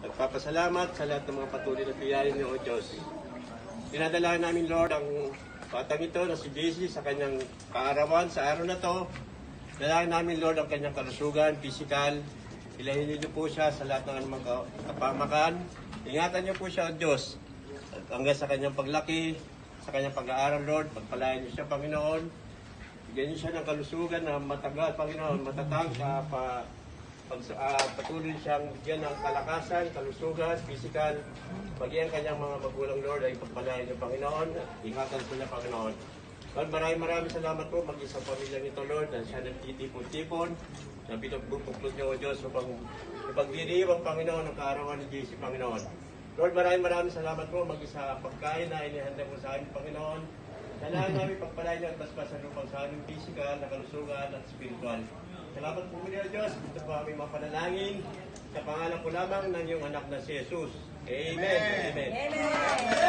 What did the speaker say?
Nagpapasalamat sa lahat ng mga patuloy na piyain niyo, O Diyos. Dinadala namin, Lord, ang batang ito na si JC sa kanyang kaarawan sa araw na to. Dalangin namin, Lord, ang kanyang kalusugan, physical. Ilahin niyo po siya sa lahat ng mga kapamakan. Ingatan niyo po siya, O Diyos, hanggang sa kanyang paglaki, sa kanyang pag-aaral, Lord. Pagpalain niyo siya, Panginoon. Bigyan niyo siya ng kalusugan na matagal, Panginoon, matatag patuloy siyang bigyan ng kalakasan, kalusugan, physical. Maging ang kanyang mga magulang, Lord, ay pagpalain niyo, Panginoon. Ingatan sila, Panginoon. Lord, maraming salamat po mag isang pamilya nito, Lord, na siya nagtitipon-tipon, na pinagbubuklod niyo, O Diyos, upang ipagdiriwang, Panginoon, ang kaarawan ni JC, Panginoon. Lord, maraming salamat po mag-isa pagkain na inihanda mo sa amin, Panginoon. Kailangan namin pagpalain niyo at basbasan upang sa aming physical, na kalusugan at spiritual. Salamat po muli, O Diyos. Ito po aming mapanalangin sa pangalan po lamang ng iyong anak na si Jesus. Amen. Amen. Amen.